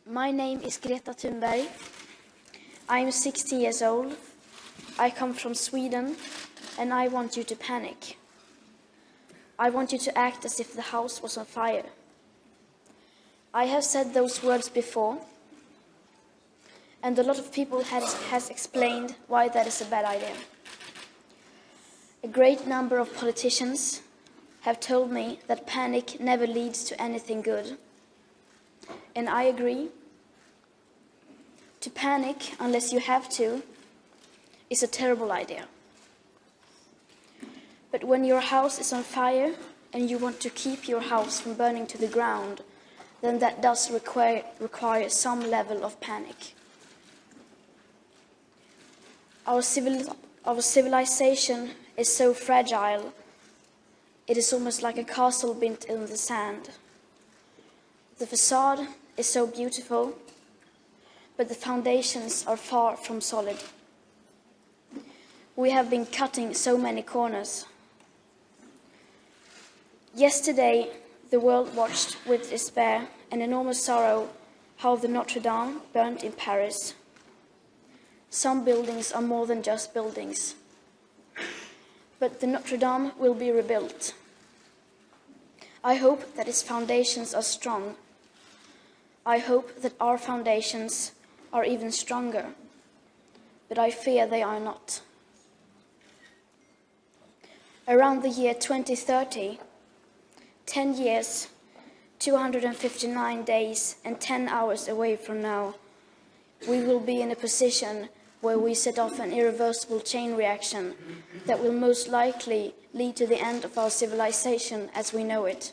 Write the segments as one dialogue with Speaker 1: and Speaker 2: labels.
Speaker 1: My name is Greta Thunberg. I am 16 years old. I come from Sweden, and I want you to panic. I want you to act as if the house was on fire. I have said those words before, and a lot of people has explained why that is a bad idea. A great number of politicians have told me that panic never leads to anything good. And I agree. To panic, unless you have to, is a terrible idea. But when your house is on fire and you want to keep your house from burning to the ground, then that does require some level of panic. Our civilization is so fragile, it is almost like a castle built in the sand. The facade is so beautiful, but the foundations are far from solid. We have been cutting so many corners. Yesterday, the world watched with despair and enormous sorrow how the Notre Dame burnt in Paris. Some buildings are more than just buildings. But the Notre Dame will be rebuilt. I hope that its foundations are strong. I hope that our foundations are even stronger, but I fear they are not. Around the year 2030, 10 years, 259 days and 10 hours away from now, we will be in a position where we set off an irreversible chain reaction that will most likely lead to the end of our civilization as we know it.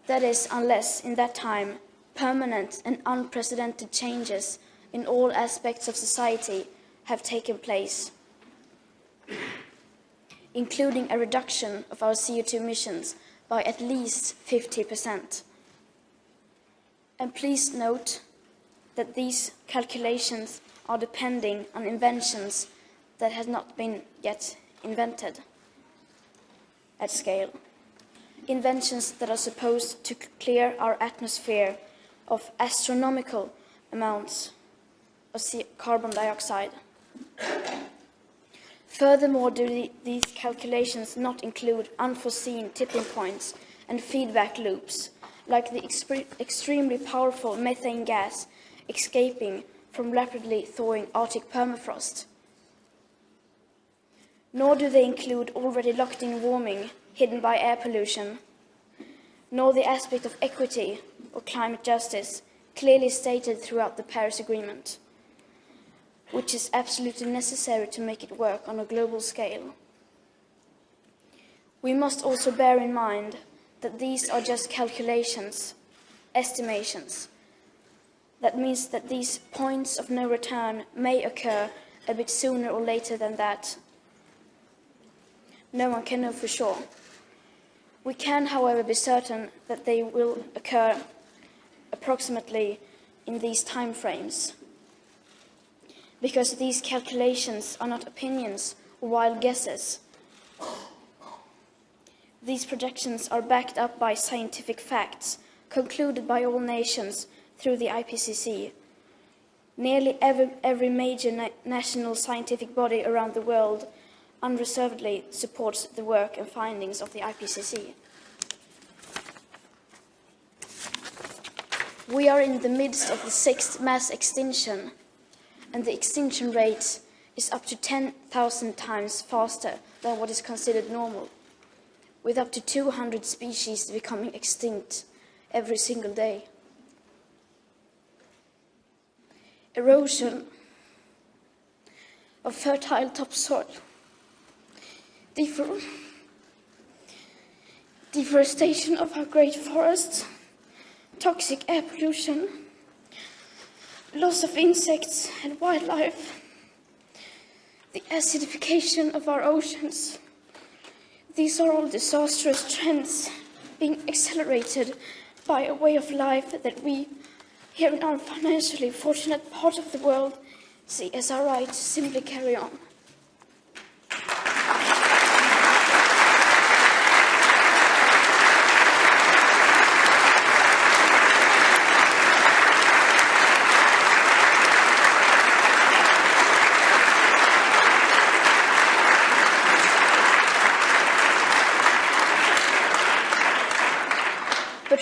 Speaker 1: That is, unless, in that time, permanent and unprecedented changes in all aspects of society have taken place, including a reduction of our CO2 emissions by at least 50%. And please note that these calculations are depending on inventions that have not been yet invented at scale. Inventions that are supposed to clear our atmosphere of astronomical amounts of carbon dioxide. Furthermore, do these calculations not include unforeseen tipping points and feedback loops, like the extremely powerful methane gas escaping from rapidly thawing Arctic permafrost? Nor do they include already locked-in warming hidden by air pollution, nor the aspect of equity or climate justice clearly stated throughout the Paris Agreement, which is absolutely necessary to make it work on a global scale. We must also bear in mind that these are just calculations, estimations. That means that these points of no return may occur a bit sooner or later than that. No one can know for sure. We can, however, be certain that they will occur approximately in these time frames, because these calculations are not opinions or wild guesses. These projections are backed up by scientific facts concluded by all nations through the IPCC. Nearly every major national scientific body around the world unreservedly supports the work and findings of the IPCC. We are in the midst of the 6th mass extinction, and the extinction rate is up to 10,000 times faster than what is considered normal, with up to 200 species becoming extinct every single day. Erosion of fertile topsoil, deforestation of our great forests, toxic air pollution, loss of insects and wildlife, the acidification of our oceans. These are all disastrous trends being accelerated by a way of life that we, here in our financially fortunate part of the world, see as our right to simply carry on.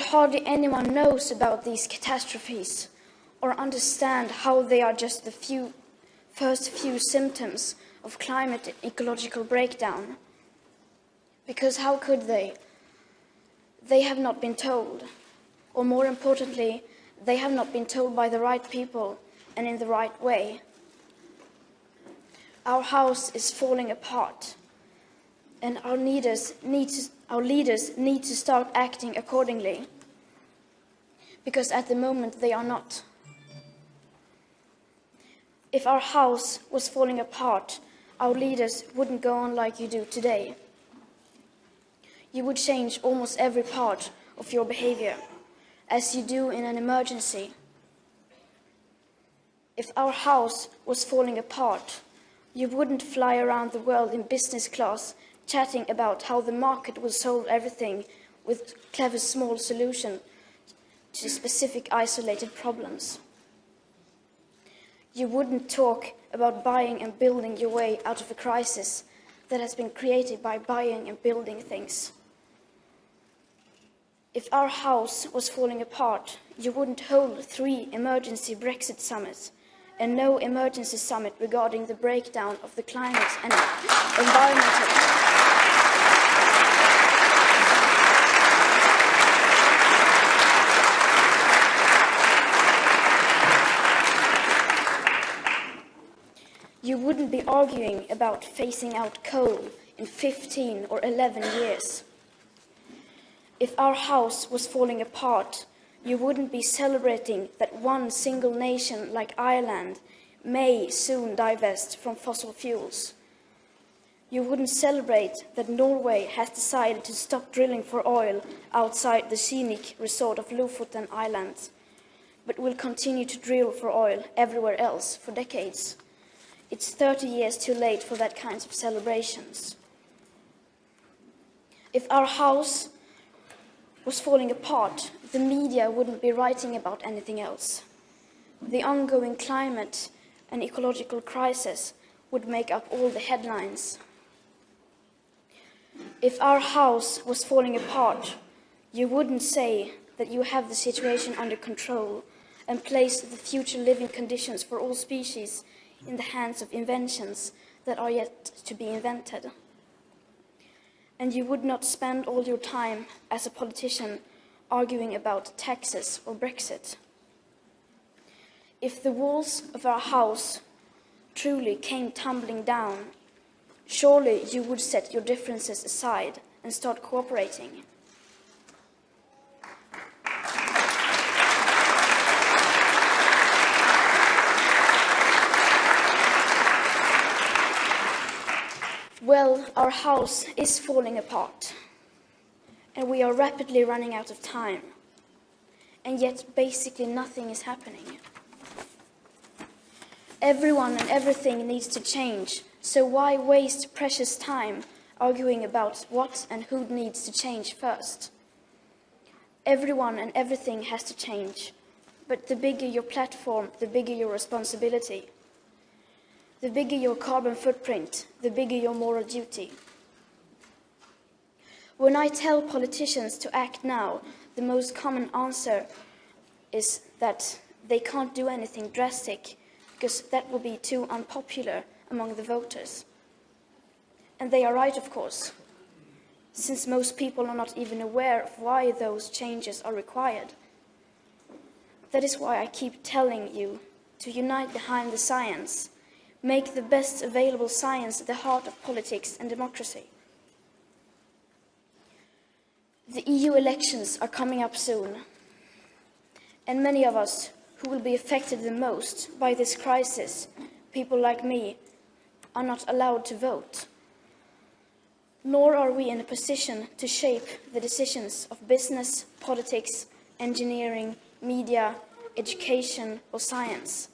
Speaker 1: hardly anyone knows about these catastrophes or understand how they are just the first few symptoms of climate and ecological breakdown. Because how could they? They have not been told, or more importantly, they have not been told by the right people and in the right way. Our house is falling apart, and our leaders need to start acting accordingly, because at the moment they are not. If our house was falling apart, our leaders wouldn't go on like you do today. You would change almost every part of your behavior, as you do in an emergency. If our house was falling apart, you wouldn't fly around the world in business class chatting about how the market will solve everything with clever small solutions to specific isolated problems. You wouldn't talk about buying and building your way out of a crisis that has been created by buying and building things. If our house was falling apart, you wouldn't hold 3 emergency Brexit summits and no emergency summit regarding the breakdown of the climate and environmental. You wouldn't be arguing about phasing out coal in 15 or 11 years. If our house was falling apart, you wouldn't be celebrating that one single nation like Ireland may soon divest from fossil fuels. You wouldn't celebrate that Norway has decided to stop drilling for oil outside the scenic resort of Lofoten Islands, but will continue to drill for oil everywhere else for decades. It's 30 years too late for that kind of celebrations. If our house was falling apart, the media wouldn't be writing about anything else. The ongoing climate and ecological crisis would make up all the headlines. If our house was falling apart, you wouldn't say that you have the situation under control and place the future living conditions for all species in the hands of inventions that are yet to be invented. And you would not spend all your time as a politician arguing about taxes or Brexit. If the walls of our house truly came tumbling down, surely you would set your differences aside and start cooperating. Well, our house is falling apart, and we are rapidly running out of time, and yet basically nothing is happening. Everyone and everything needs to change, so why waste precious time arguing about what and who needs to change first? Everyone and everything has to change, but the bigger your platform, the bigger your responsibility. The bigger your carbon footprint, the bigger your moral duty. When I tell politicians to act now, the most common answer is that they can't do anything drastic because that will be too unpopular among the voters. And they are right, of course, since most people are not even aware of why those changes are required. That is why I keep telling you to unite behind the science. Make the best available science at the heart of politics and democracy. The EU elections are coming up soon, and many of us who will be affected the most by this crisis, people like me, are not allowed to vote. Nor are we in a position to shape the decisions of business, politics, engineering, media, education, or science.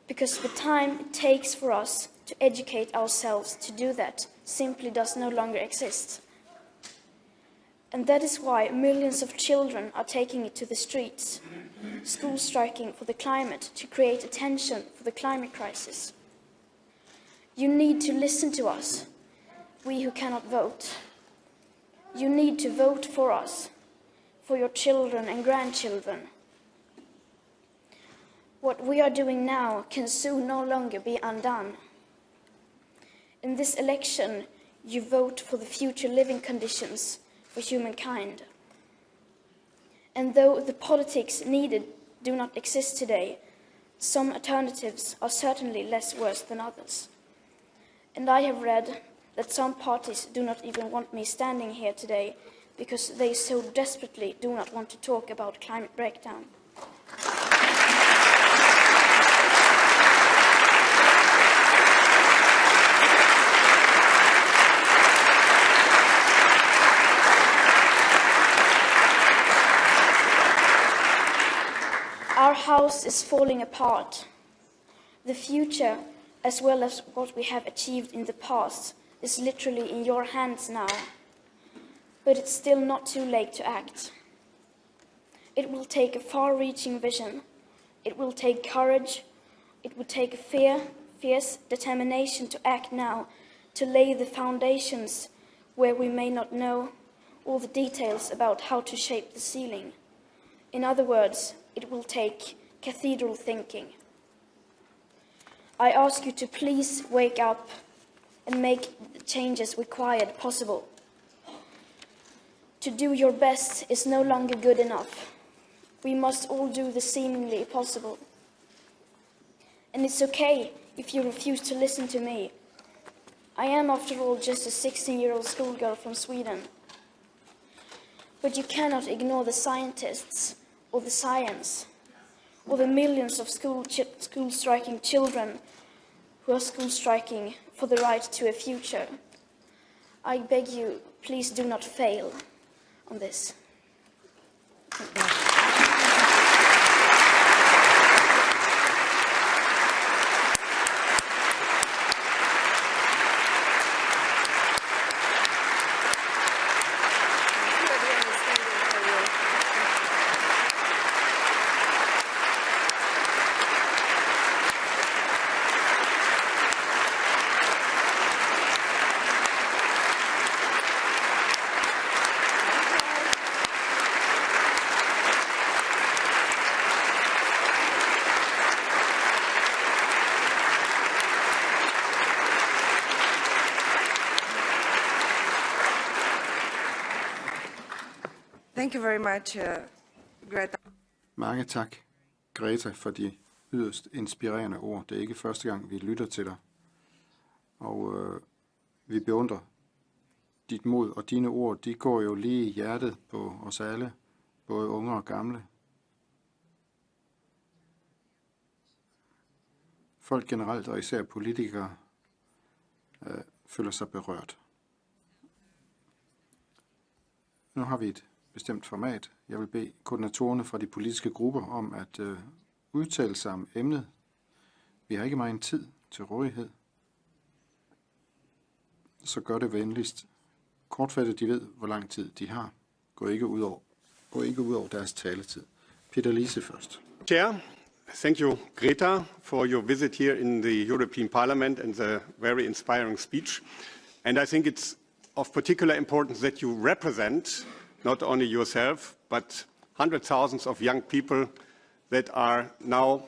Speaker 1: Because the time it takes for us to educate ourselves to do that simply does no longer exist. And that is why millions of children are taking it to the streets, school striking for the climate to create attention for the climate crisis. You need to listen to us, we who cannot vote. You need to vote for us. for your children and grandchildren. What we are doing now can soon no longer be undone. In this election, you vote for the future living conditions for humankind. And though the politics needed do not exist today, some alternatives are certainly less worse than others. And I have read that some parties do not even want me standing here today because they so desperately do not want to talk about climate breakdown. Our house is falling apart. The future, as well as what we have achieved in the past, is literally in your hands now. But it's still not too late to act. It will take a far-reaching vision. It will take courage. It will take a fierce determination to act now, to lay the foundations where we may not know all the details about how to shape the ceiling. In other words, it will take cathedral thinking. I ask you to please wake up and make the changes required possible. To do your best is no longer good enough. We must all do the seemingly possible. And it's okay if you refuse to listen to me. I am, after all, just a 16-year-old schoolgirl from Sweden. But you cannot ignore the scientists or the science, or the millions of school-striking children who are school-striking for the right to a future. I beg you, please do not fail on this.
Speaker 2: Thank you very much, Greta.
Speaker 3: Mange tak, Greta, for de yderst inspirerende ord. Det er ikke første gang, vi lytter til dig. Og vi beundrer dit mod, og dine ord, de går jo lige i hjertet på os alle, både unge og gamle. Folk generelt, og især politikere, føler sig berørt. Nu har vi et bestemt format. Jeg vil bede koordinatorerne fra de politiske grupper om at udtale sig om emnet. Vi har ikke meget tid til rådighed. Så gør det venligst. Kortfattet, de ved, hvor lang tid de har. Gå ikke ud over deres taletid. Peter Lise først.
Speaker 4: Chair, thank you, Greta, for your visit here in the European Parliament and the very inspiring speech. And I think it's of particular importance that you represent not only yourself, but hundreds of thousands of young people that are now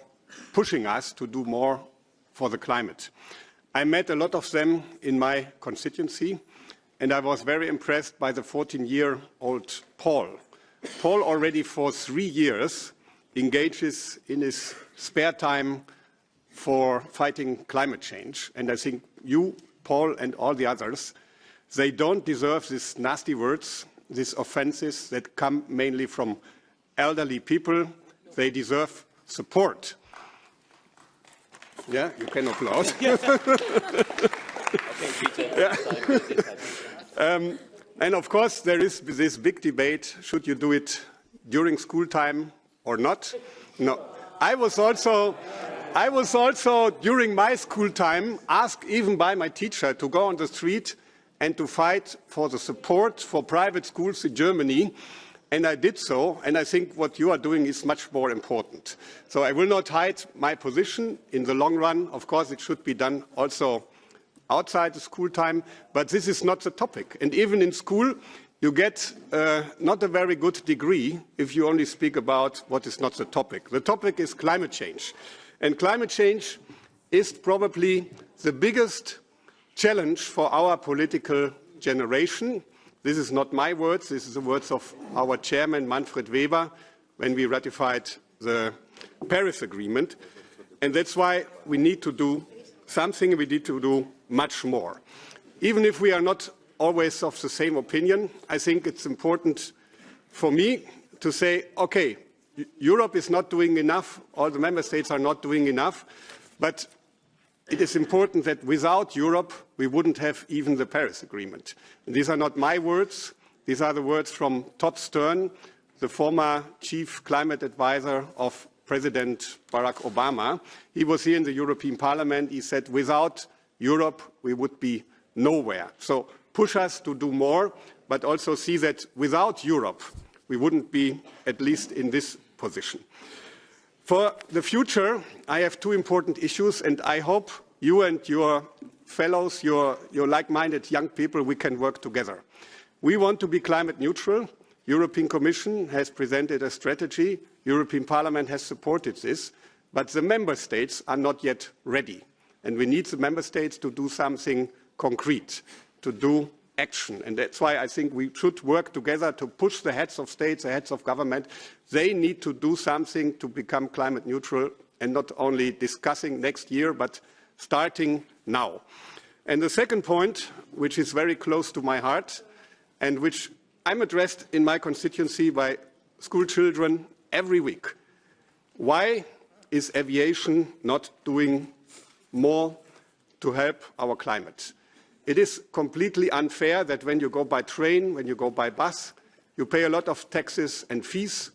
Speaker 4: pushing us to do more for the climate. I met a lot of them in my constituency, and I was very impressed by the 14-year-old Paul. Paul already for 3 years engages in his spare time for fighting climate change. And I think you, Paul, and all the others, they don't deserve these nasty words, these offenses that come mainly from elderly people. They deserve support. Yeah, you can applaud. And of course, there is this big debate, should you do it during school time or not? No. I was also, during my school time, asked even by my teacher to go on the street and to fight for the support for private schools in Germany. And I did so, and I think what you are doing is much more important. So I will not hide my position. In the long run, of course, it should be done also outside the school time, but this is not the topic. And even in school, you get not a very good degree if you only speak about what is not the topic. The topic is climate change. And climate change is probably the biggest challenge for our political generation. This is not my words, this is the words of our chairman, Manfred Weber, when we ratified the Paris Agreement. And that's why we need to do something, we need to do much more. Even if we are not always of the same opinion, I think it's important for me to say, okay, Europe is not doing enough, all the member states are not doing enough, but it is important that without Europe, we wouldn't have even the Paris Agreement. And these are not my words, these are the words from Todd Stern, the former chief climate advisor of President Barack Obama. He was here in the European Parliament, he said, without Europe, we would be nowhere. So push us to do more, but also see that without Europe, we wouldn't be at least in this position. For the future, I have two important issues, and I hope you and your fellows, your like-minded young people, we can work together. We want to be climate neutral. European Commission has presented a strategy. European Parliament has supported this, but the member states are not yet ready. And we need the member states to do something concrete, to do action. And that's why I think we should work together to push the heads of states, the heads of government. They need to do something to become climate neutral, and not only discussing next year, but starting now. And the second point, which is very close to my heart, and which I'm addressed in my constituency by school children every week. Why is aviation not doing more to help our climate? It is completely unfair that when you go by train, when you go by bus, you pay a lot of taxes and fees.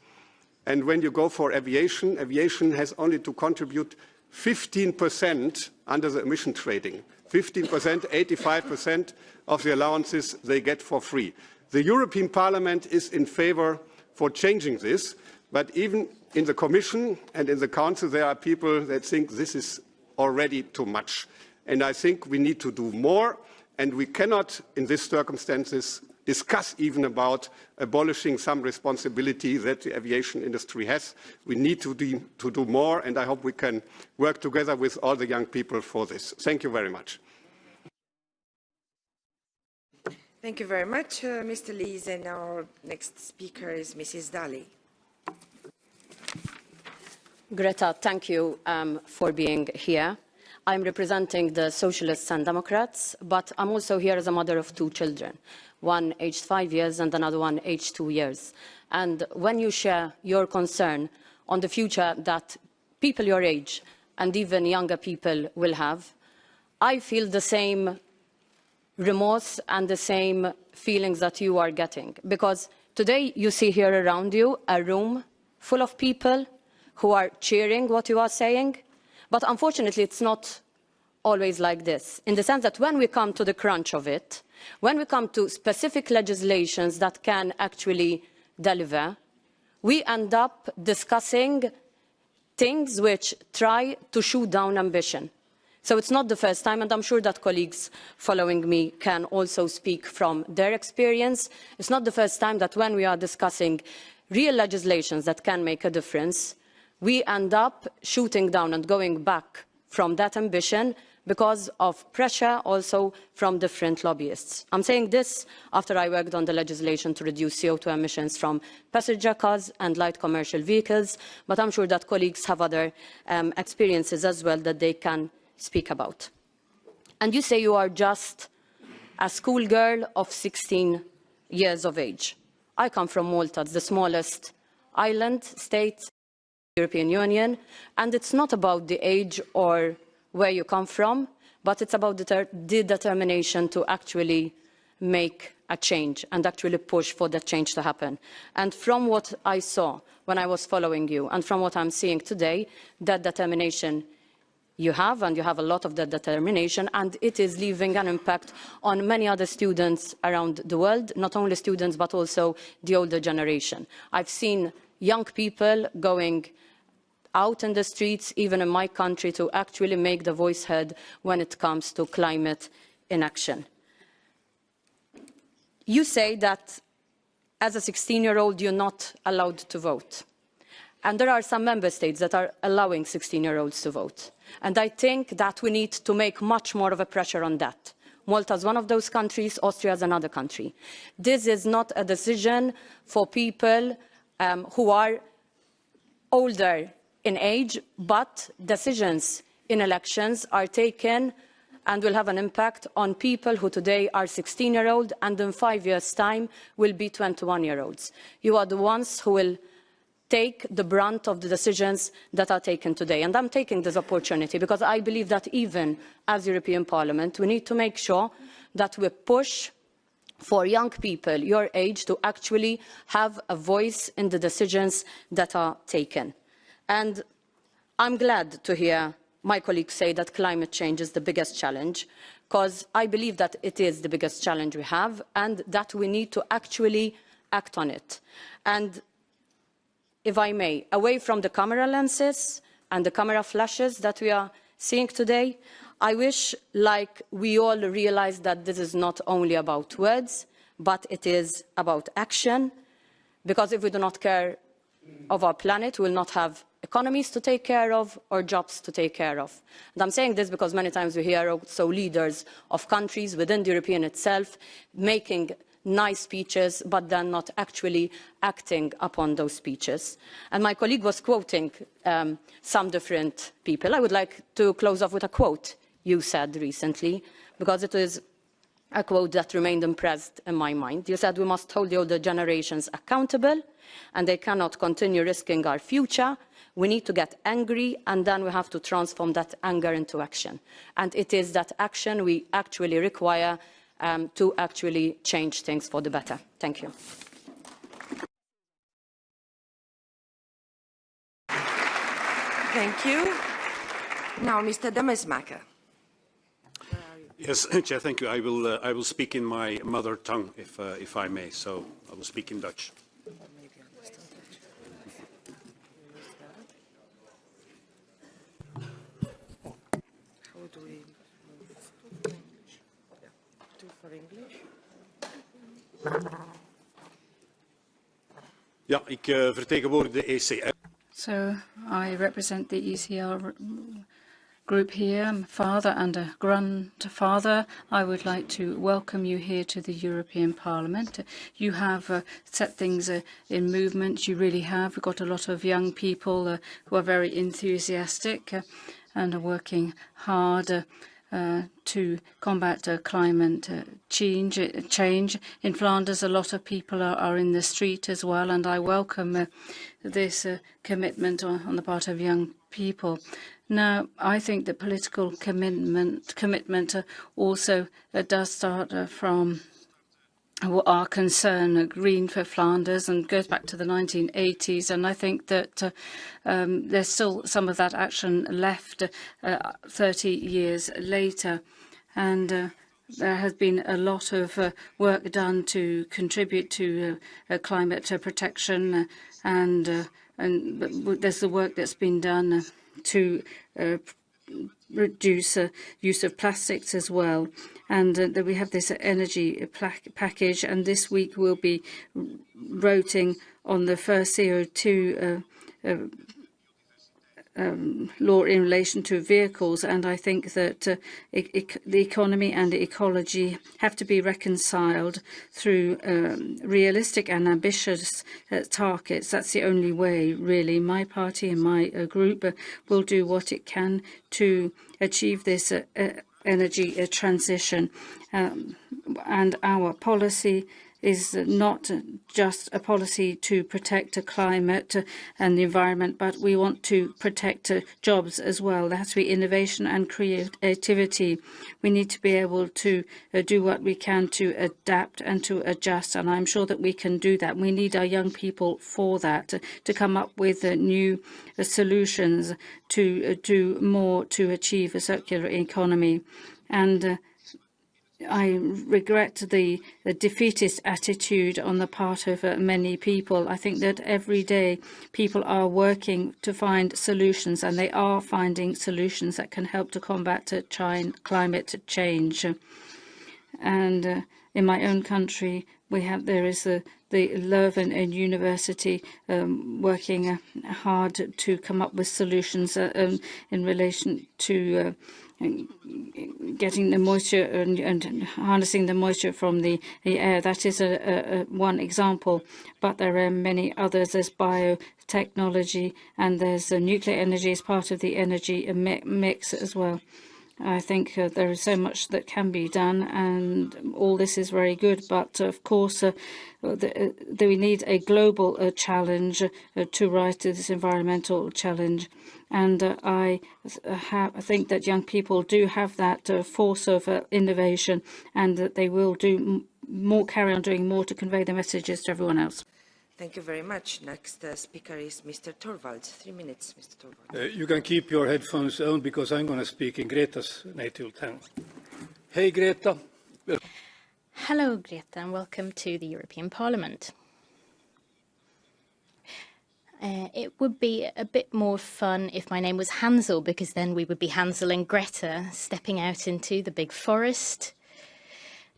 Speaker 4: And when you go for aviation, aviation has only to contribute 15% under the emission trading. 15%, 85% of the allowances they get for free. The European Parliament is in favor for changing this, but even in the Commission and in the Council there are people that think this is already too much. And I think we need to do more, and we cannot, in these circumstances, discuss even about abolishing some responsibility that the aviation industry has. We need to do more, and I hope we can work together with all the young people for this. Thank you very much.
Speaker 2: Thank you very much, Mr. Lees. And our next speaker is Mrs. Daly.
Speaker 5: Greta, thank you for being here. I'm representing the Socialists and Democrats, but I'm also here as a mother of two children, one aged 5 years and another one aged 2 years. And when you share your concern on the future that people your age and even younger people will have, I feel the same remorse and the same feelings that you are getting. Because today you see here around you a room full of people who are cheering what you are saying. But unfortunately, it's not always like this, in the sense that when we come to the crunch of it, when we come to specific legislations that can actually deliver, we end up discussing things which try to shoot down ambition. So it's not the first time, and I'm sure that colleagues following me can also speak from their experience. It's not the first time that when we are discussing real legislations that can make a difference, we end up shooting down and going back from that ambition because of pressure also from different lobbyists. I'm saying this after I worked on the legislation to reduce CO2 emissions from passenger cars and light commercial vehicles, but I'm sure that colleagues have other experiences as well that they can speak about. And you say you are just a schoolgirl of 16 years of age. I come from Malta, the smallest island state European Union, and it's not about the age or where you come from, but it's about the determination to actually make a change and actually push for that change to happen. And from what I saw when I was following you, and from what I'm seeing today, that determination you have, and you have a lot of that determination, and it is leaving an impact on many other students around the world, not only students, but also the older generation. I've seen young people going out in the streets, even in my country, to actually make the voice heard when it comes to climate inaction. You say that as a 16-year-old, you're not allowed to vote. And there are some member states that are allowing 16-year-olds to vote. And I think that we need to make much more of a pressure on that. Malta is one of those countries, Austria is another country. This is not a decision for people who are older in age, but decisions in elections are taken and will have an impact on people who today are 16-year-olds and in 5 years' time will be 21-year-olds. You are the ones who will take the brunt of the decisions that are taken today. And I'm taking this opportunity because I believe that even as European Parliament, we need to make sure that we push for young people your age to actually have a voice in the decisions that are taken. And I'm glad to hear my colleagues say that climate change is the biggest challenge, because I believe that it is the biggest challenge we have and that we need to actually act on it. And if I may, away from the camera lenses and the camera flashes that we are seeing today, I wish, like we all realize that this is not only about words, but it is about action, because if we do not care of our planet, we will not have economies to take care of or jobs to take care of. And I'm saying this because many times we hear also leaders of countries within the European itself making nice speeches, but then not actually acting upon those speeches. And my colleague was quoting some different people. I would like to close off with a quote you said recently, because it is a quote that remained impressed in my mind. You said we must hold the older generations accountable, and they cannot continue risking our future. We need to get angry, and then we have to transform that anger into action. And it is that action we actually require to actually change things for the better. Thank you.
Speaker 2: Thank you. Now, Mr. Demesmaeker.
Speaker 6: Yes, Chair, thank you. I will speak in my mother tongue, if I may. So I will speak in Dutch. Ja, ik vertegenwoordig de ECR.
Speaker 7: So I represent the ECR group here. I'm a father and a grandfather. I would like to welcome you here to the European Parliament. You have set things in movement. You really have. We've got a lot of young people who are very enthusiastic and are working hard to combat climate change. In Flanders, a lot of people are in the street as well, and I welcome this commitment on the part of young people. Now, I think that political commitment also does start from our concern, Green for Flanders, and goes back to the 1980s. And I think that there's still some of that action left 30 years later. And there has been a lot of work done to contribute to climate protection, and there's the work that's been done to reduce use of plastics as well. And that we have this energy package, and this week we'll be voting on the first CO2 law in relation to vehicles, and I think that the economy and the ecology have to be reconciled through realistic and ambitious targets. That's the only way, really. My party and my group will do what it can to achieve this energy transition, and our policy is not just a policy to protect the climate and the environment, but we want to protect jobs as well. There has to be innovation and creativity. We need to be able to do what we can to adapt and to adjust, and I'm sure that we can do that. We need our young people for that, to come up with new solutions, to do more to achieve a circular economy. And I regret the defeatist attitude on the part of many people. I think that every day people are working to find solutions, and they are finding solutions that can help to combat climate change. And in my own country, there is the Leuven University working hard to come up with solutions in relation to getting the moisture and harnessing the moisture from the air. That is one example, but there are many others. There's biotechnology and there's nuclear energy as part of the energy mix as well. I think there is so much that can be done, and all this is very good. But of course, we need a global challenge to rise to this environmental challenge. And I think that young people do have that force of innovation, and that they will do more, carry on doing more to convey the messages to everyone else.
Speaker 2: Thank you very much. Next speaker is Mr. Torvalds. 3 minutes, Mr. Torvalds.
Speaker 8: You can keep your headphones on because I'm going to speak in Greta's native tongue. Hey, Greta.
Speaker 9: Hello, Greta, and welcome to the European Parliament. It would be a bit more fun if my name was Hansel, because then we would be Hansel and Greta stepping out into the big forest,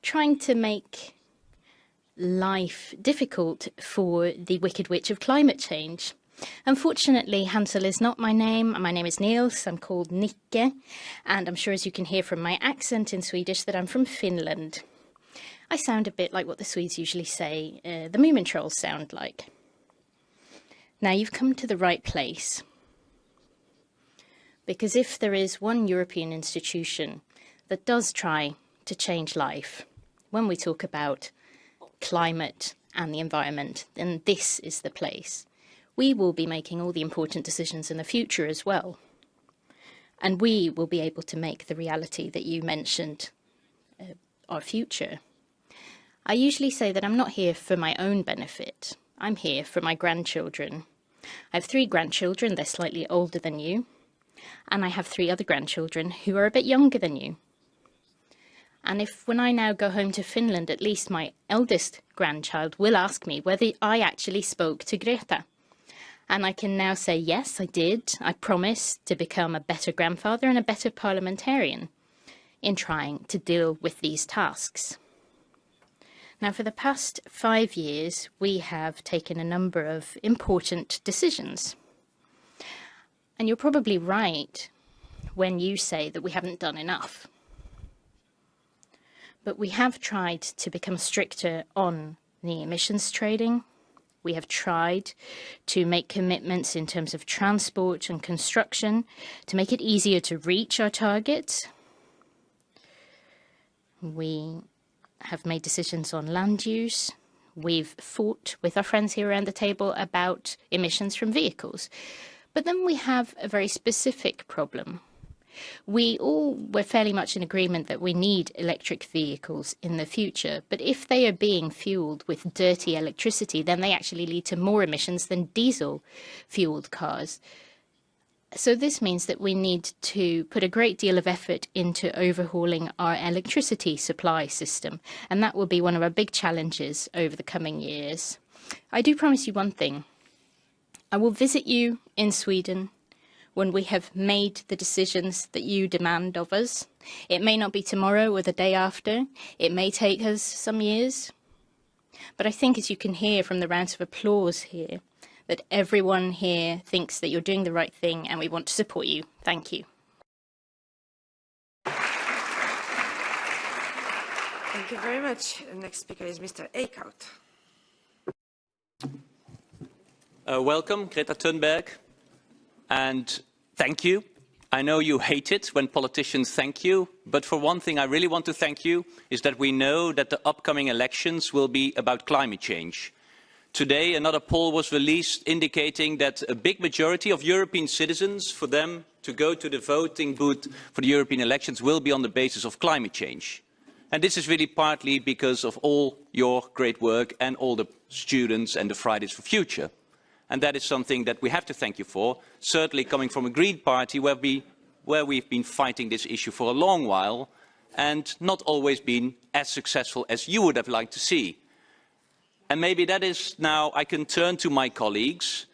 Speaker 9: trying to make life difficult for the Wicked Witch of climate change. Unfortunately, Hansel is not my name. My name is Niels. I'm called Nicke, and I'm sure, as you can hear from my accent in Swedish, that I'm from Finland. I sound a bit like what the Swedes usually say the Moomin Trolls sound like. Now, you've come to the right place, because if there is one European institution that does try to change life, when we talk about climate and the environment, then this is the place. We will be making all the important decisions in the future as well. And we will be able to make the reality that you mentioned our future. I usually say that I'm not here for my own benefit. I'm here for my grandchildren. I have 3 grandchildren. They're slightly older than you. And I have 3 other grandchildren who are a bit younger than you. And if, when I now go home to Finland, at least my eldest grandchild will ask me whether I actually spoke to Greta. And I can now say, yes, I did. I promised to become a better grandfather and a better parliamentarian in trying to deal with these tasks. Now, for the past 5 years, we have taken a number of important decisions. And you're probably right when you say that we haven't done enough. But we have tried to become stricter on the emissions trading. We have tried to make commitments in terms of transport and construction to make it easier to reach our targets. We have made decisions on land use. We've fought with our friends here around the table about emissions from vehicles. But then we have a very specific problem. We all were fairly much in agreement that we need electric vehicles in the future, but if they are being fueled with dirty electricity, then they actually lead to more emissions than diesel-fueled cars. So this means that we need to put a great deal of effort into overhauling our electricity supply system, and that will be one of our big challenges over the coming years. I do promise you one thing. I will visit you in Sweden when we have made the decisions that you demand of us. It may not be tomorrow or the day after. It may take us some years. But I think, as you can hear from the rounds of applause here, that everyone here thinks that you're doing the right thing, and we want to support you. Thank you.
Speaker 2: Thank you very much. Next speaker is Mr. Eickhout.
Speaker 10: Welcome, Greta Thunberg. And thank you. I know you hate it when politicians thank you, but for one thing I really want to thank you is that we know that the upcoming elections will be about climate change. Today another poll was released indicating that a big majority of European citizens, for them to go to the voting booth for the European elections, will be on the basis of climate change. And this is really partly because of all your great work and all the students and the Fridays for Future. And that is something that we have to thank you for, certainly coming from a Green Party where we've been fighting this issue for a long while and not always been as successful as you would have liked to see. And maybe that is now I can turn to my colleagues.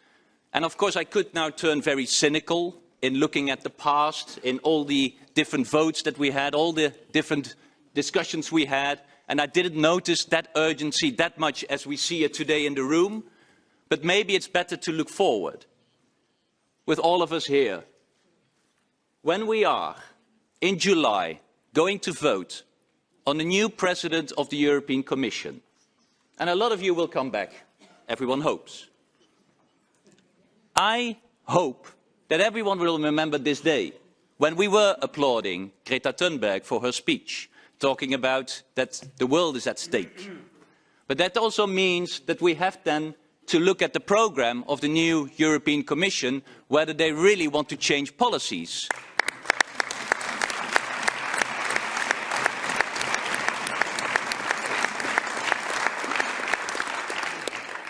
Speaker 10: And of course I could now turn very cynical in looking at the past, in all the different votes that we had, all the different discussions we had, and I didn't notice that urgency that much as we see it today in the room, but maybe it's better to look forward with all of us here. When we are, in July, going to vote on the new president of the European Commission, and a lot of you will come back, everyone hopes. I hope that everyone will remember this day, when we were applauding Greta Thunberg for her speech, talking about that the world is at stake. But that also means that we have then to look at the programme of the new European Commission, whether they really want to change policies.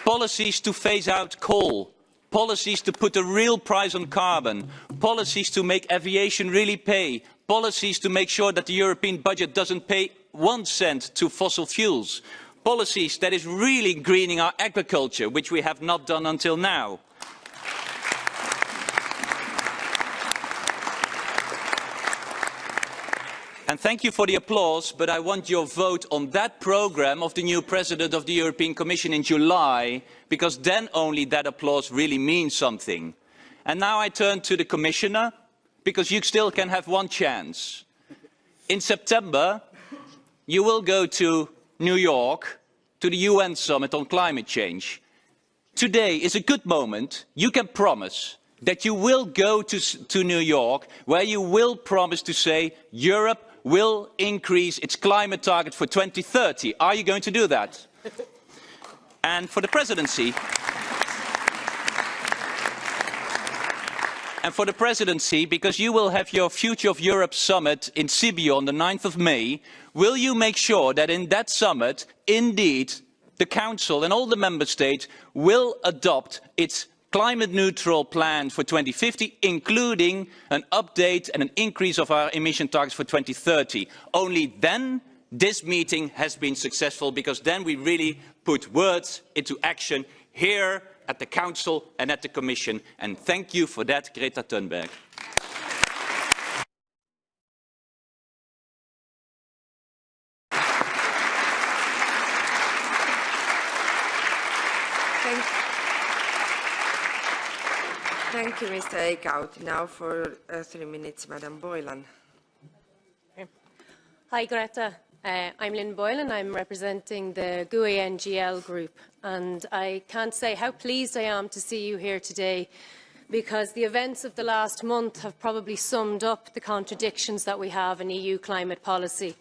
Speaker 10: Policies to phase out coal, policies to put a real price on carbon, policies to make aviation really pay, policies to make sure that the European budget doesn't pay 1 cent to fossil fuels, policies that is really greening our agriculture, which we have not done until now. And thank you for the applause, but I want your vote on that programme of the new President of the European Commission in July, because then only that applause really means something. And now I turn to the Commissioner, because you still can have one chance. In September, you will go to New York, to the UN Summit on climate change. Today is a good moment. You can promise that you will go to New York, where you will promise to say Europe will increase its climate target for 2030. Are you going to do that? And for the presidency, because you will have your Future of Europe summit in Sibiu on the 9th of May, will you make sure that in that summit, indeed, the Council and all the Member States will adopt its climate-neutral plan for 2050, including an update and an increase of our emission targets for 2030. Only then this meeting has been successful, because then we really put words into action here at the Council and at the Commission. And thank you for that, Greta Thunberg.
Speaker 2: Thank you, Mr. Eickhout. Now for 3 minutes, Madam Boylan.
Speaker 11: Hi, Greta. I'm Lynn Boylan. I'm representing the GUE NGL group, and I can't say how pleased I am to see you here today, because the events of the last month have probably summed up the contradictions that we have in EU climate policy,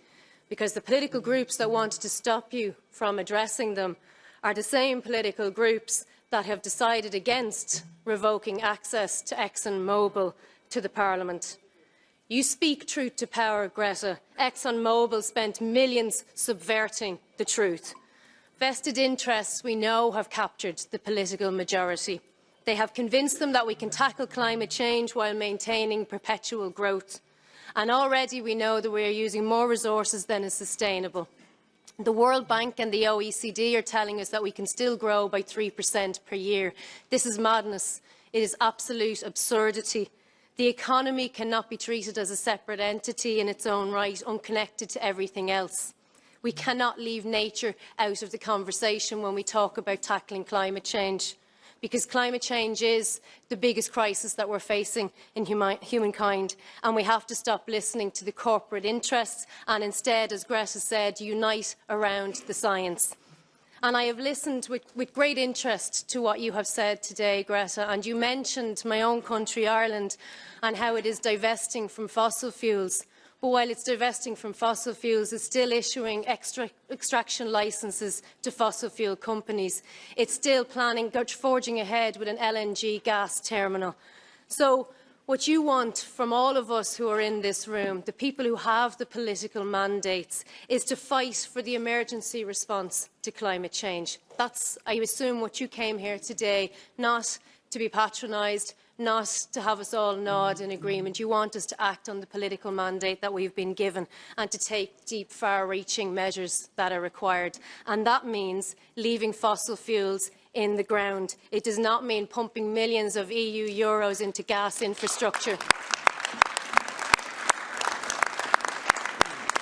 Speaker 11: because the political groups that wanted to stop you from addressing them are the same political groups that have decided against revoking access to ExxonMobil to the Parliament. You speak truth to power, Greta. ExxonMobil spent millions subverting the truth. Vested interests, we know, have captured the political majority. They have convinced them that we can tackle climate change while maintaining perpetual growth. And already we know that we are using more resources than is sustainable. The World Bank and the OECD are telling us that we can still grow by 3% per year. This is madness. It is absolute absurdity. The economy cannot be treated as a separate entity in its own right, unconnected to everything else. We cannot leave nature out of the conversation when we talk about tackling climate change, because climate change is the biggest crisis that we're facing in humankind, and we have to stop listening to the corporate interests and instead, as Greta said, unite around the science. And I have listened with great interest to what you have said today, Greta, and you mentioned my own country, Ireland, and how it is divesting from fossil fuels. But while it's divesting from fossil fuels, it's still issuing extraction licences to fossil fuel companies. It's still forging ahead with an LNG gas terminal. So what you want from all of us who are in this room, the people who have the political mandates, is to fight for the emergency response to climate change. That's, I assume, what you came here today, not to be patronised, not to have us all nod in agreement. You want us to act on the political mandate that we've been given and to take deep, far-reaching measures that are required. And that means leaving fossil fuels in the ground. It does not mean pumping millions of EU euros into gas infrastructure.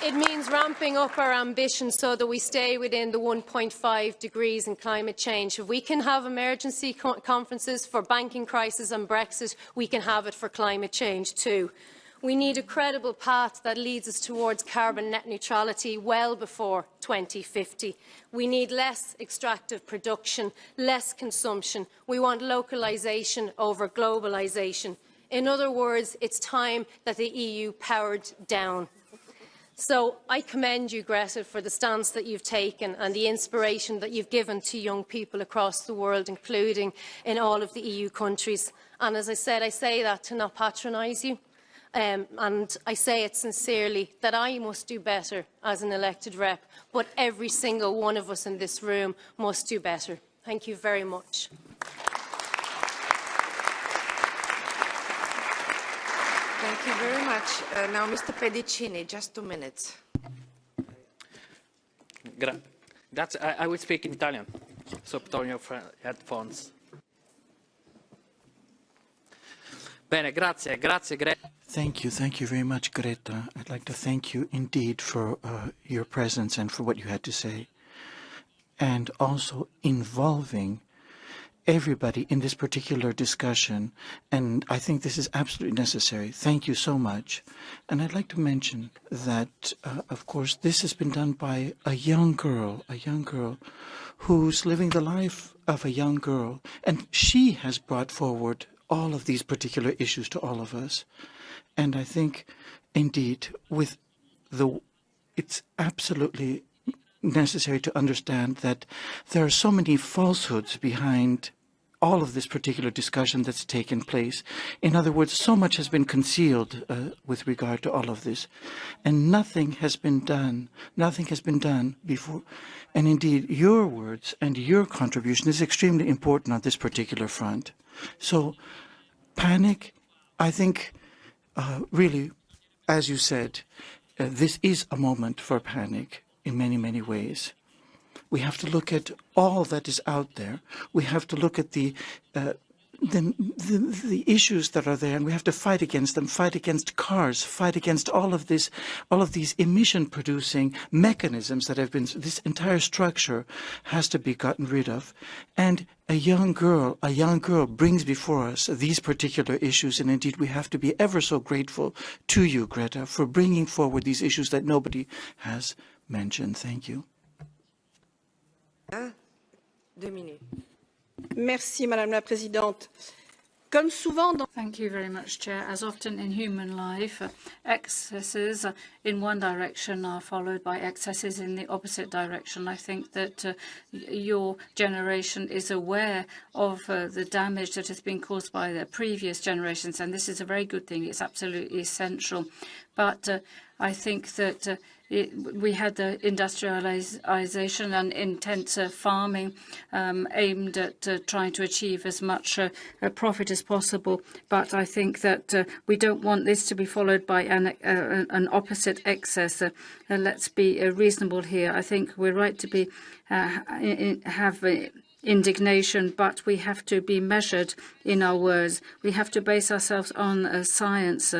Speaker 11: It means ramping up our ambition so that we stay within the 1.5 degrees in climate change. If we can have emergency conferences for banking crisis and Brexit, we can have it for climate change too. We need a credible path that leads us towards carbon net neutrality well before 2050. We need less extractive production, less consumption. We want localisation over globalisation. In other words, it's time that the EU powered down. So I commend you, Greta, for the stance that you've taken and the inspiration that you've given to young people across the world, including in all of the EU countries. And as I said, I say that to not patronise you. And I say it sincerely, that I must do better as an elected rep, but every single one of us in this room must do better. Thank you very much.
Speaker 2: Thank you very much. Now, Mr. Pedicini, just 2 minutes.
Speaker 12: Grazie. I will speak in Italian, so put on your headphones. Bene, grazie, Greta.
Speaker 13: Thank you very much, Greta. I'd like to thank you indeed for your presence and for what you had to say, and also involving everybody in this particular discussion, and I think this is absolutely necessary. Thank you so much. And I'd like to mention that, of course, this has been done by a young girl who's living the life of a young girl, and she has brought forward all of these particular issues to all of us. And I think, indeed, it's absolutely necessary to understand that there are so many falsehoods behind all of this particular discussion that's taken place. In other words, so much has been concealed with regard to all of this, and nothing has been done. Nothing has been done before. And indeed, your words and your contribution is extremely important on this particular front. So, panic, I think, really, as you said, this is a moment for panic in many, many ways. We have to look at all that is out there. We have to look at the issues that are there, and we have to fight against them, fight against cars, fight against all of these emission-producing mechanisms that have been. This entire structure has to be gotten rid of. And a young girl brings before us these particular issues, and indeed we have to be ever so grateful to you, Greta, for bringing forward these issues that nobody has mentioned. Thank you.
Speaker 2: 2 minutes.
Speaker 14: Merci, Madame la Présidente. Comme souvent dans...
Speaker 7: Thank you very much, Chair. As often in human life, excesses in one direction are followed by excesses in the opposite direction. I think that your generation is aware of the damage that has been caused by the previous generations, and this is a very good thing. It's absolutely essential. But I think that we had the industrialization and intense farming aimed at trying to achieve as much profit as possible. But I think that we don't want this to be followed by an opposite excess. Let's be reasonable here. I think we're right to be have indignation, but we have to be measured in our words. We have to base ourselves on science,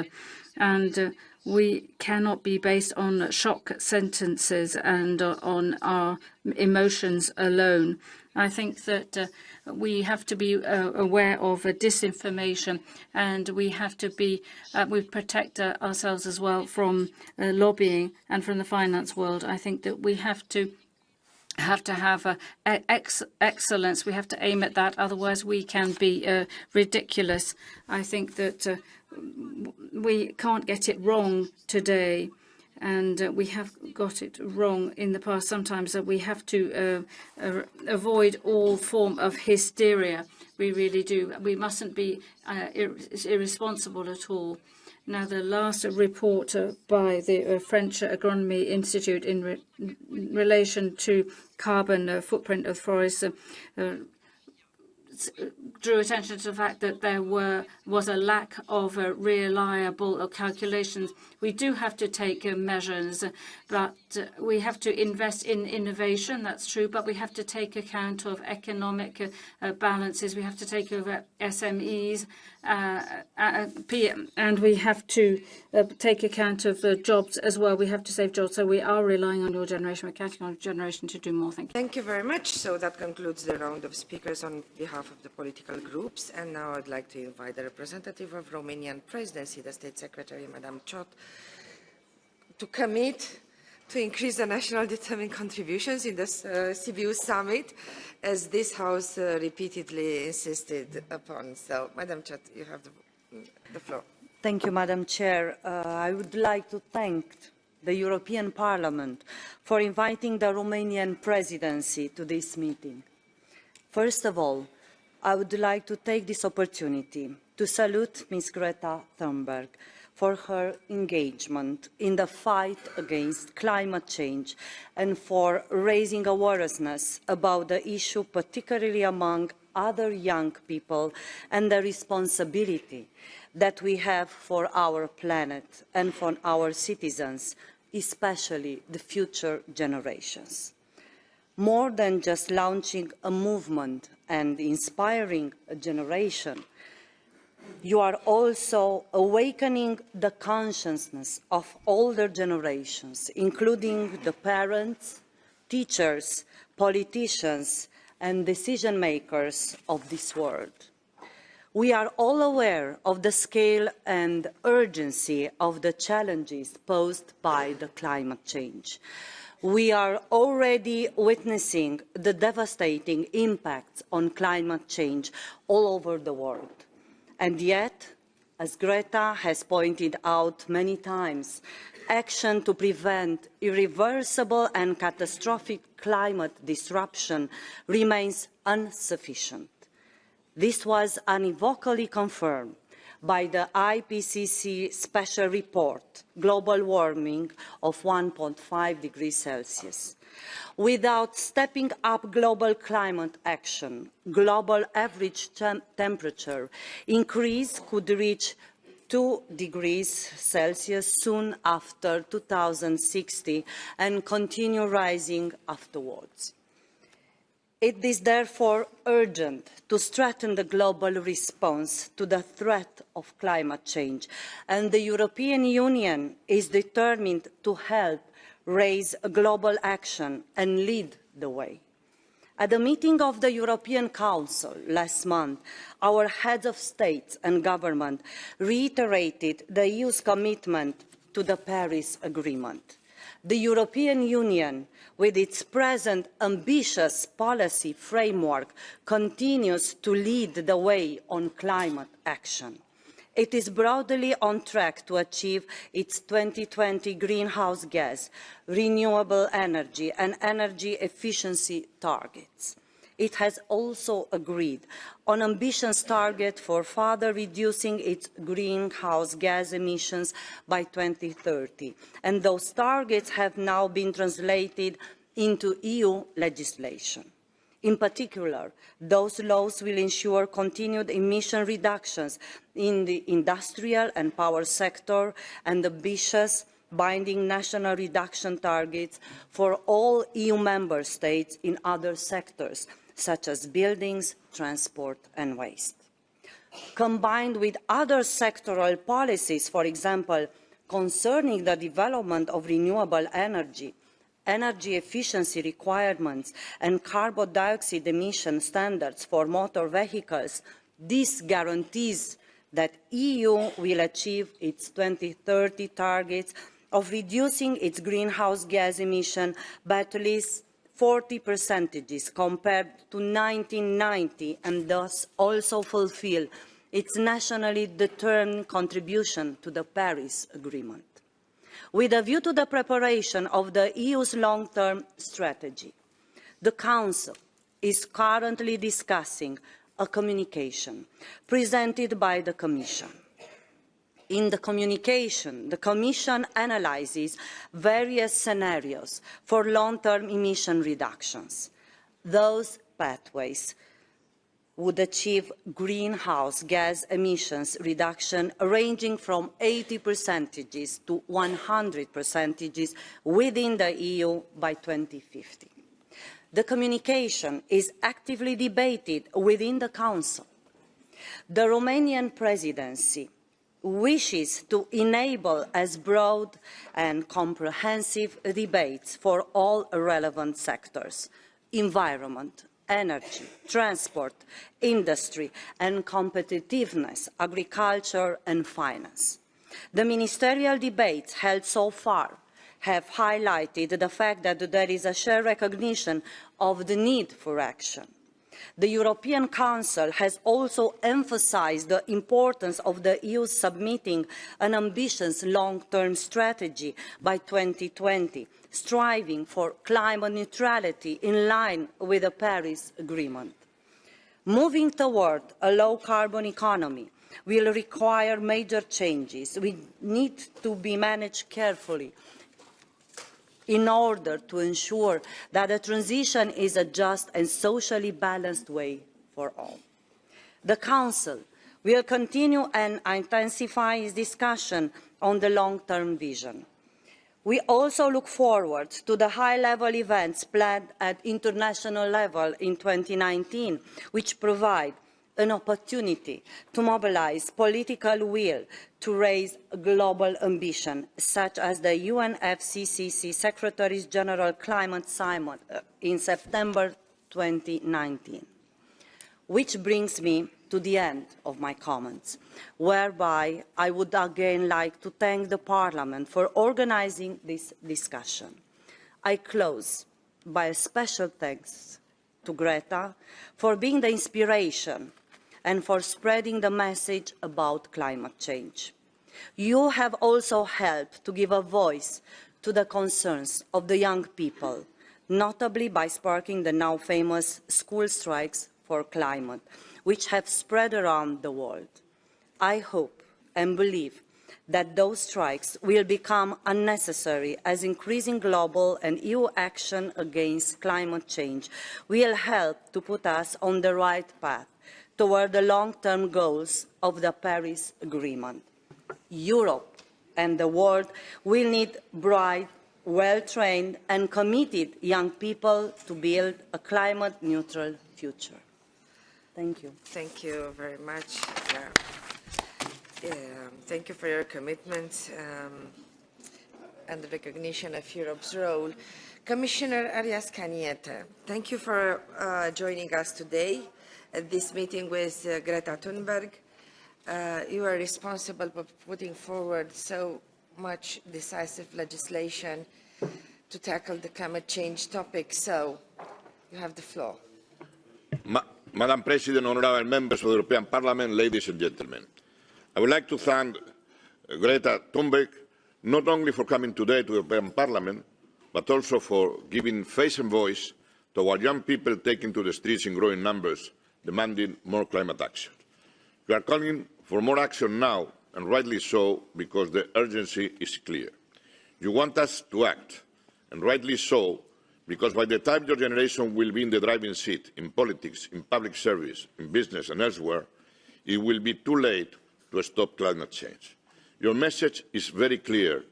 Speaker 7: and we cannot be based on shock sentences and on our emotions alone. I think that we have to be aware of disinformation, and we have to be we protect ourselves as well from lobbying and from the finance world. I think that we have to have excellence. We have to aim at that. Otherwise, we can be ridiculous. I think that we can't get it wrong today, and we have got it wrong in the past. Sometimes we have to avoid all form of hysteria. We really do. We mustn't be irresponsible at all. Now, the last report by the French Agronomy Institute in relation to carbon footprint of forests drew attention to the fact that there was a lack of reliable calculations. We do have to take measures, but we have to invest in innovation, that's true, but we have to take account of economic balances. We have to take over SMEs, and we have to take account of jobs as well. We have to save jobs, so we are relying on your generation. We're counting on your generation to do more. Thank you.
Speaker 2: Thank you very much. So that concludes the round of speakers on behalf of the political groups. And now I'd like to invite the representative of Romanian Presidency, the State Secretary, Madam Ciot, to commit to increase the national determined contributions in this Sibiu summit, as this House repeatedly insisted upon. So, Madam Ciot, you have the floor.
Speaker 15: Thank you, Madam Chair. I would like to thank the European Parliament for inviting the Romanian Presidency to this meeting. First of all, I would like to take this opportunity to salute Ms. Greta Thunberg for her engagement in the fight against climate change and for raising awareness about the issue, particularly among other young people, and the responsibility that we have for our planet and for our citizens, especially the future generations. More than just launching a movement and inspiring a generation, you are also awakening the consciousness of older generations, including the parents, teachers, politicians, and decision makers of this world. We are all aware of the scale and urgency of the challenges posed by the climate change. We are already witnessing the devastating impacts on climate change all over the world. And yet, as Greta has pointed out many times, action to prevent irreversible and catastrophic climate disruption remains insufficient. This was unequivocally confirmed by the IPCC special report, Global Warming of 1.5 degrees Celsius. Without stepping up global climate action, global average temperature increase could reach 2 degrees Celsius soon after 2060 and continue rising afterwards. It is therefore urgent to strengthen the global response to the threat of climate change, and the European Union is determined to help raise a global action and lead the way. At the meeting of the European Council last month, our heads of state and government reiterated the EU's commitment to the Paris Agreement. The European Union, with its present ambitious policy framework, continues to lead the way on climate action. It is broadly on track to achieve its 2020 greenhouse gas, renewable energy and energy efficiency targets. It has also agreed on ambitious targets for further reducing its greenhouse gas emissions by 2030, and those targets have now been translated into EU legislation. In particular, those laws will ensure continued emission reductions in the industrial and power sector and ambitious binding national reduction targets for all EU member states in other sectors, such as buildings, transport and waste. Combined with other sectoral policies, for example, concerning the development of renewable energy, energy efficiency requirements and carbon dioxide emission standards for motor vehicles, this guarantees that the EU will achieve its 2030 targets of reducing its greenhouse gas emission by at least 40% compared to 1990, and thus also fulfill its nationally determined contribution to the Paris Agreement. With a view to the preparation of the EU's long-term strategy, the Council is currently discussing a communication presented by the Commission. In the communication, the Commission analyses various scenarios for long-term emission reductions. Those pathways would achieve greenhouse gas emissions reduction ranging from 80% to 100% within the EU by 2050. The communication is actively debated within the Council. The Romanian presidency wishes to enable as broad and comprehensive debates for all relevant sectors: environment, energy, transport, industry and competitiveness, agriculture and finance. The ministerial debates held so far have highlighted the fact that there is a shared recognition of the need for action. The European Council has also emphasized the importance of the EU submitting an ambitious long-term strategy by 2020, striving for climate neutrality in line with the Paris Agreement. Moving toward a low-carbon economy will require major changes. We need to be managed carefully in order to ensure that the transition is a just and socially balanced way for all. The Council will continue and intensify its discussion on the long-term vision. We also look forward to the high-level events planned at international level in 2019, which provide an opportunity to mobilize political will to raise global ambition, such as the UNFCCC Secretary General Climate Summit in September 2019. Which brings me to the end of my comments, whereby I would again like to thank the Parliament for organising this discussion. I close by a special thanks to Greta for being the inspiration and for spreading the message about climate change. You have also helped to give a voice to the concerns of the young people, notably by sparking the now famous school strikes for climate, which have spread around the world. I hope and believe that those strikes will become unnecessary, as increasing global and EU action against climate change will help to put us on the right path toward the long-term goals of the Paris Agreement. Europe and the world will need bright, well-trained and committed young people to build a climate-neutral future. Thank you.
Speaker 2: Thank you very much. Thank you for your commitment and the recognition of Europe's role. Commissioner Arias Cañete, thank you for joining us today at this meeting with Greta Thunberg. You are responsible for putting forward so much decisive legislation to tackle the climate change topic, so you have the floor.
Speaker 16: Madam President, honourable members of the European Parliament, ladies and gentlemen, I would like to thank Greta Thunberg not only for coming today to the European Parliament, but also for giving face and voice to our young people taking to the streets in growing numbers, demanding more climate action. We are calling for more action now, and rightly so, because the urgency is clear. You want us to act, and rightly so, because by the time your generation will be in the driving seat, in politics, in public service, in business and elsewhere, it will be too late to stop climate change. Your message is very clear,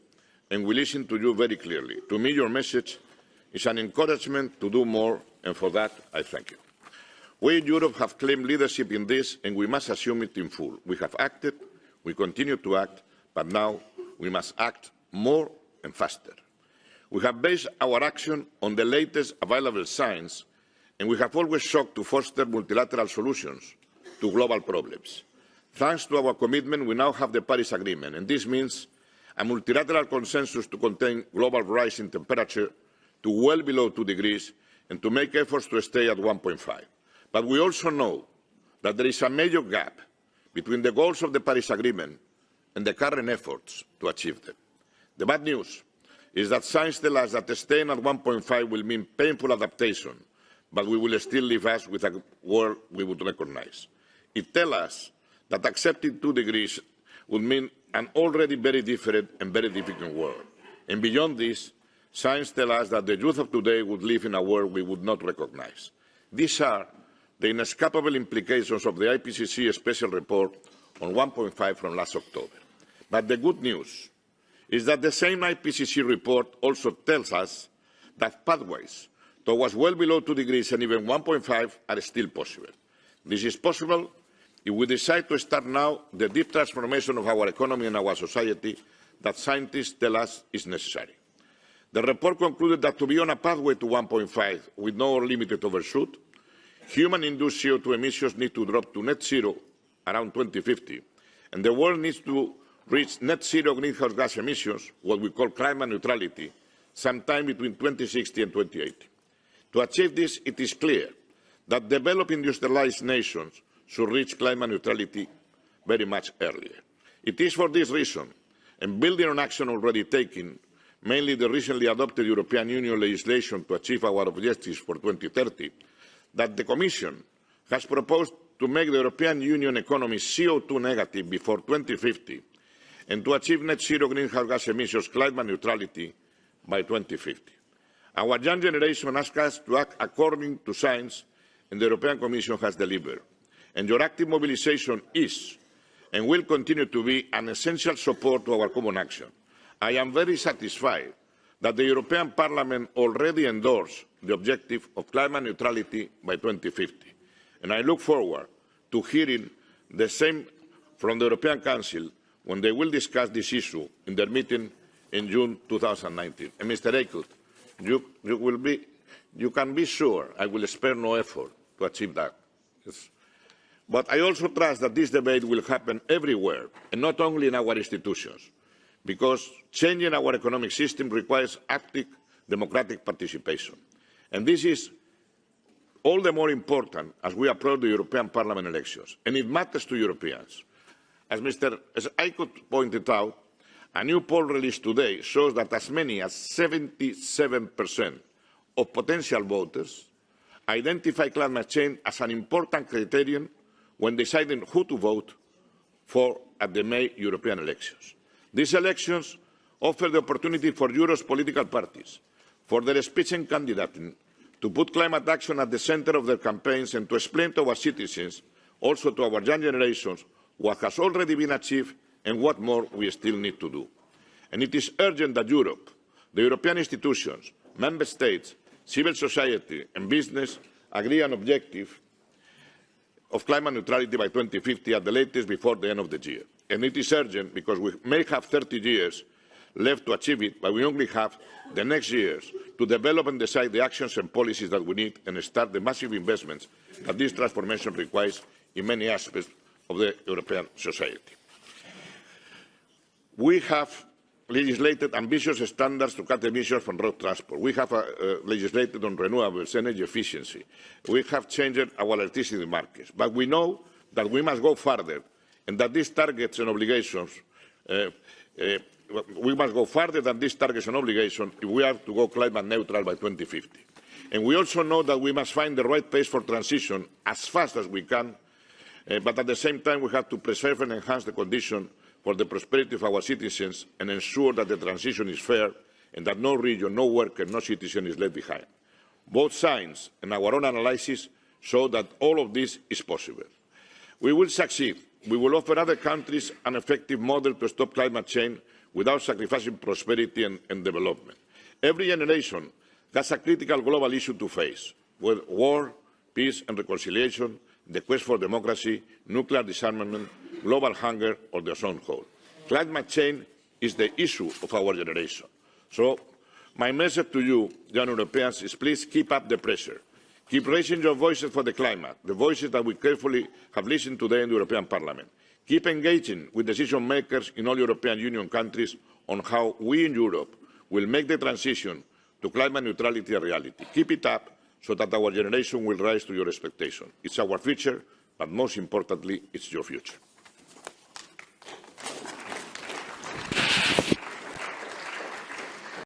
Speaker 16: and we listen to you very clearly. To me, your message is an encouragement to do more, and for that, I thank you. We in Europe have claimed leadership in this, and we must assume it in full. We have acted, we continue to act, but now we must act more and faster. We have based our action on the latest available science, and we have always sought to foster multilateral solutions to global problems. Thanks to our commitment, we now have the Paris Agreement, and this means a multilateral consensus to contain global rise in temperature to well below 2 degrees and to make efforts to stay at 1.5. But we also know that there is a major gap between the goals of the Paris Agreement and the current efforts to achieve them. The bad news is that science tells us that staying at 1.5 will mean painful adaptation, but we will still leave us with a world we would recognise. It tells us that accepting 2 degrees would mean an already very different and very difficult world. And beyond this, science tells us that the youth of today would live in a world we would not recognise. These are the inescapable implications of the IPCC special report on 1.5 from last October. But the good news is that the same IPCC report also tells us that pathways towards well below 2 degrees and even 1.5 are still possible. This is possible if we decide to start now the deep transformation of our economy and our society that scientists tell us is necessary. The report concluded that to be on a pathway to 1.5 with no limited overshoot, human-induced CO2 emissions need to drop to net zero around 2050, and the world needs to reach net zero greenhouse gas emissions, what we call climate neutrality, sometime between 2060 and 2080. To achieve this, it is clear that developed industrialized nations should reach climate neutrality very much earlier. It is for this reason, and building on action already taken, mainly the recently adopted European Union legislation to achieve our objectives for 2030, that the Commission has proposed to make the European Union economy CO2 negative before 2050 and to achieve net zero greenhouse gas emissions climate neutrality by 2050. Our young generation asks us to act according to science, and the European Commission has delivered. And your active mobilisation is and will continue to be an essential support to our common action. I am very satisfied that the European Parliament already endorsed the objective of climate neutrality by 2050. And I look forward to hearing the same from the European Council when they will discuss this issue in their meeting in June 2019. And Mr. Eickhout, you can be sure I will spare no effort to achieve that. Yes. But I also trust that this debate will happen everywhere, and not only in our institutions, because changing our economic system requires active democratic participation. And this is all the more important as we approach the European Parliament elections, and it matters to Europeans. As Eickhout pointed out, a new poll released today shows that as many as 77% of potential voters identify climate change as an important criterion when deciding who to vote for at the May European elections. These elections offer the opportunity for Europe's political parties, for their Spitzenkandidaten, to put climate action at the centre of their campaigns and to explain to our citizens, also to our young generations, what has already been achieved and what more we still need to do. And it is urgent that Europe, the European institutions, member states, civil society and business agree on an objective of climate neutrality by 2050 at the latest before the end of the year. And it is urgent because we may have 30 years left to achieve it, but we only have the next years to develop and decide the actions and policies that we need and start the massive investments that this transformation requires in many aspects of the European society. We have legislated ambitious standards to cut emissions from road transport. We have legislated on renewables, energy efficiency. We have changed our electricity markets. But we know that we must go further, and that these targets and obligations, we must go further than these targets and obligations if we are to go climate neutral by 2050. And we also know that we must find the right pace for transition as fast as we can, but at the same time we have to preserve and enhance the conditions for the prosperity of our citizens and ensure that the transition is fair and that no region, no worker, no citizen is left behind. Both science and our own analysis show that all of this is possible. We will succeed. We will offer other countries an effective model to stop climate change without sacrificing prosperity and development. Every generation has a critical global issue to face, whether war, peace and reconciliation, the quest for democracy, nuclear disarmament, global hunger or the ozone hole. Climate change is the issue of our generation. So my message to you, young Europeans, is please keep up the pressure. Keep raising your voices for the climate, the voices that we carefully have listened to today in the European Parliament. Keep engaging with decision makers in all European Union countries on how we in Europe will make the transition to climate neutrality a reality. Keep it up so that our generation will rise to your expectation. It's our future, but most importantly, it's your future.